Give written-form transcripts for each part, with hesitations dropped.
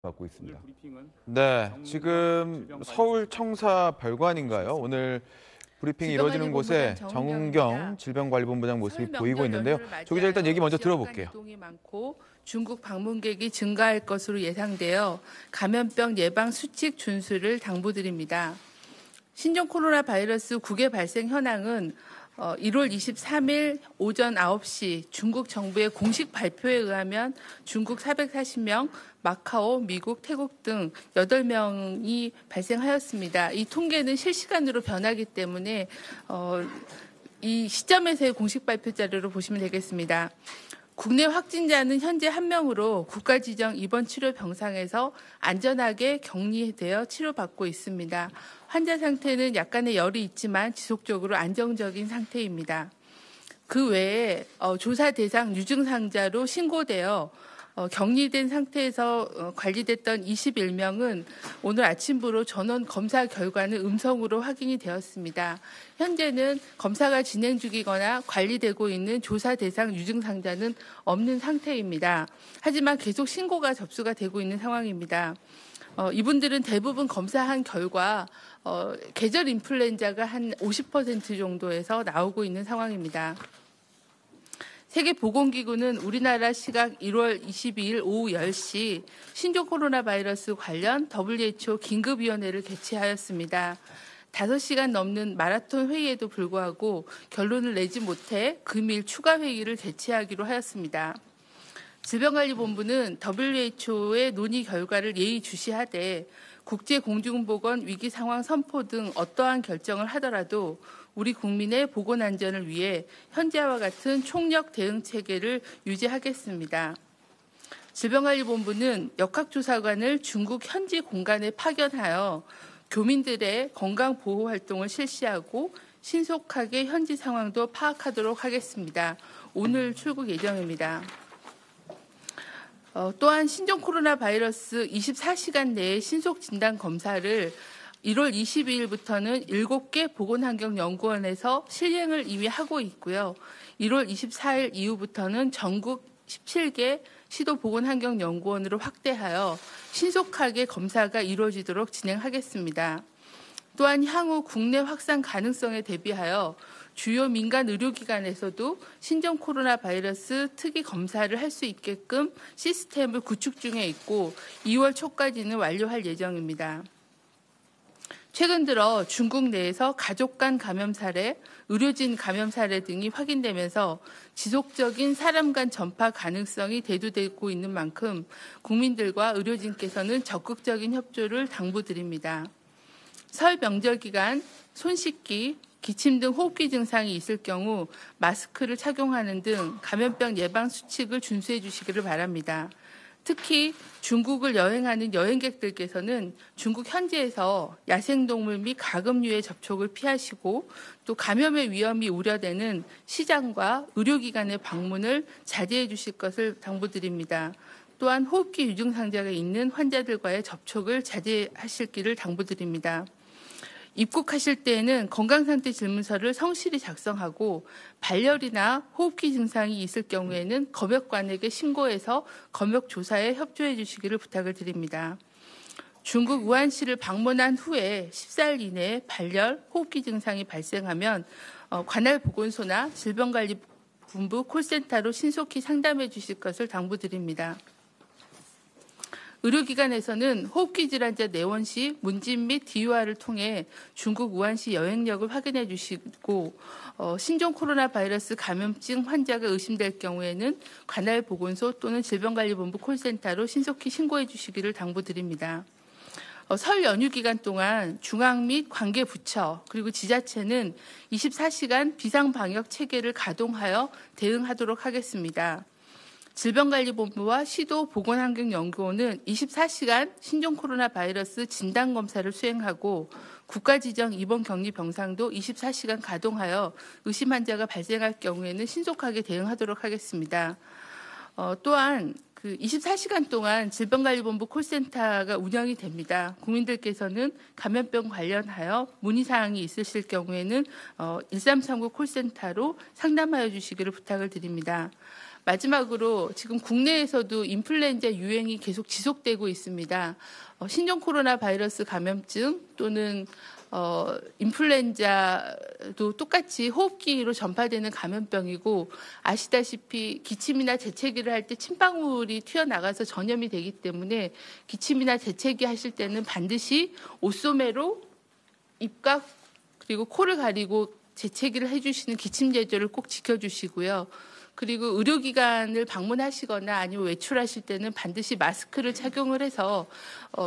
받고 있습니다. 네, 지금 서울 청사 별관인가요? 오늘 브리핑이 이루어지는 곳에 정은경 질병관리본부장 모습이 보이고 있는데요. 조 기자, 일단 얘기 먼저 들어볼게요. 이동이 많고 중국 방문객이 증가할 것으로 예상되어 감염병 예방 수칙 준수를 당부드립니다. 신종 코로나 바이러스 국외 발생 현황은 1월 23일 오전 9시 중국 정부의 공식 발표에 의하면 중국 440명, 마카오, 미국, 태국 등 8명이 발생하였습니다. 이 통계는 실시간으로 변하기 때문에 이 시점에서의 공식 발표 자료로 보시면 되겠습니다. 국내 확진자는 현재 1명으로 국가지정 입원 치료 병상에서 안전하게 격리되어 치료받고 있습니다. 환자 상태는 약간의 열이 있지만 지속적으로 안정적인 상태입니다. 그 외에 조사 대상 유증상자로 신고되어 격리된 상태에서 관리됐던 21명은 오늘 아침부로 전원 검사 결과는 음성으로 확인이 되었습니다. 현재는 검사가 진행 중이거나 관리되고 있는 조사 대상 유증상자는 없는 상태입니다. 하지만 계속 신고가 접수가 되고 있는 상황입니다. 이분들은 대부분 검사한 결과 계절 인플루엔자가 한 50% 정도에서 나오고 있는 상황입니다. 세계보건기구는 우리나라 시각 1월 22일 오후 10시 신종 코로나 바이러스 관련 WHO 긴급위원회를 개최하였습니다. 5시간 넘는 마라톤 회의에도 불구하고 결론을 내지 못해 금일 추가 회의를 개최하기로 하였습니다. 질병관리본부는 WHO의 논의 결과를 예의주시하되 국제공중보건 위기상황 선포 등 어떠한 결정을 하더라도 우리 국민의 보건 안전을 위해 현재와 같은 총력 대응 체계를 유지하겠습니다. 질병관리본부는 역학조사관을 중국 현지 공간에 파견하여 교민들의 건강보호 활동을 실시하고 신속하게 현지 상황도 파악하도록 하겠습니다. 오늘 출국 예정입니다. 또한 신종 코로나 바이러스 24시간 내에 신속 진단 검사를 1월 22일부터는 7개 보건환경연구원에서 실행을 이미 하고 있고요. 1월 24일 이후부터는 전국 17개 시도보건환경연구원으로 확대하여 신속하게 검사가 이루어지도록 진행하겠습니다. 또한 향후 국내 확산 가능성에 대비하여 주요 민간 의료기관에서도 신종 코로나 바이러스 특이 검사를 할 수 있게끔 시스템을 구축 중에 있고 2월 초까지는 완료할 예정입니다. 최근 들어 중국 내에서 가족 간 감염 사례, 의료진 감염 사례 등이 확인되면서 지속적인 사람 간 전파 가능성이 대두되고 있는 만큼 국민들과 의료진께서는 적극적인 협조를 당부드립니다. 설 명절 기간 손 씻기, 기침 등 호흡기 증상이 있을 경우 마스크를 착용하는 등 감염병 예방 수칙을 준수해 주시기를 바랍니다. 특히 중국을 여행하는 여행객들께서는 중국 현지에서 야생동물 및 가금류의 접촉을 피하시고 또 감염의 위험이 우려되는 시장과 의료기관의 방문을 자제해 주실 것을 당부드립니다. 또한 호흡기 유증상자가 있는 환자들과의 접촉을 자제하시기를 당부드립니다. 입국하실 때에는 건강상태 질문서를 성실히 작성하고 발열이나 호흡기 증상이 있을 경우에는 검역관에게 신고해서 검역 조사에 협조해 주시기를 부탁을 드립니다. 중국 우한시를 방문한 후에 14일 이내에 발열, 호흡기 증상이 발생하면 관할 보건소나 질병관리본부 콜센터로 신속히 상담해 주실 것을 당부드립니다. 의료기관에서는 호흡기 질환자 내원 시 문진 및 DUR을 통해 중국 우한시 여행력을 확인해 주시고 신종 코로나 바이러스 감염증 환자가 의심될 경우에는 관할 보건소 또는 질병관리본부 콜센터로 신속히 신고해 주시기를 당부드립니다. 설 연휴 기간 동안 중앙 및 관계 부처 그리고 지자체는 24시간 비상방역 체계를 가동하여 대응하도록 하겠습니다. 질병관리본부와 시도보건환경연구원은 24시간 신종 코로나 바이러스 진단검사를 수행하고 국가지정 입원격리 병상도 24시간 가동하여 의심 환자가 발생할 경우에는 신속하게 대응하도록 하겠습니다. 또한 24시간 동안 질병관리본부 콜센터가 운영이 됩니다. 국민들께서는 감염병 관련하여 문의사항이 있으실 경우에는 1339 콜센터로 상담하여 주시기를 부탁을 드립니다. 마지막으로 지금 국내에서도 인플루엔자 유행이 계속 지속되고 있습니다. 신종 코로나 바이러스 감염증 또는 인플루엔자도 똑같이 호흡기로 전파되는 감염병이고 아시다시피 기침이나 재채기를 할 때 침방울이 튀어나가서 전염이 되기 때문에 기침이나 재채기 하실 때는 반드시 옷소매로 입과 그리고 코를 가리고 재채기를 해주시는 기침 제조를 꼭 지켜주시고요. 그리고 의료기관을 방문하시거나 아니면 외출하실 때는 반드시 마스크를 착용을 해서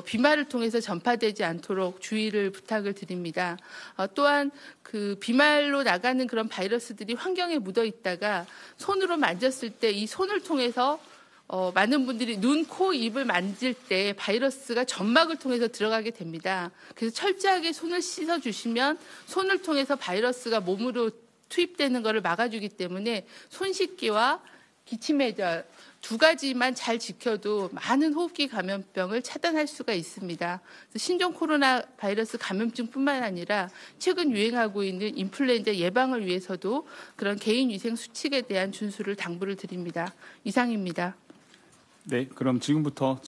비말을 통해서 전파되지 않도록 주의를 부탁을 드립니다. 또한 그 비말로 나가는 그런 바이러스들이 환경에 묻어 있다가 손으로 만졌을 때 이 손을 통해서 많은 분들이 눈, 코, 입을 만질 때 바이러스가 점막을 통해서 들어가게 됩니다. 그래서 철저하게 손을 씻어주시면 손을 통해서 바이러스가 몸으로 투입되는 것을 막아주기 때문에 손 씻기와 기침 해결 두 가지만 잘 지켜도 많은 호흡기 감염병을 차단할 수가 있습니다. 신종 코로나 바이러스 감염증뿐만 아니라 최근 유행하고 있는 인플루엔자 예방을 위해서도 그런 개인위생 수칙에 대한 준수를 당부를 드립니다. 이상입니다. 네, 그럼 지금부터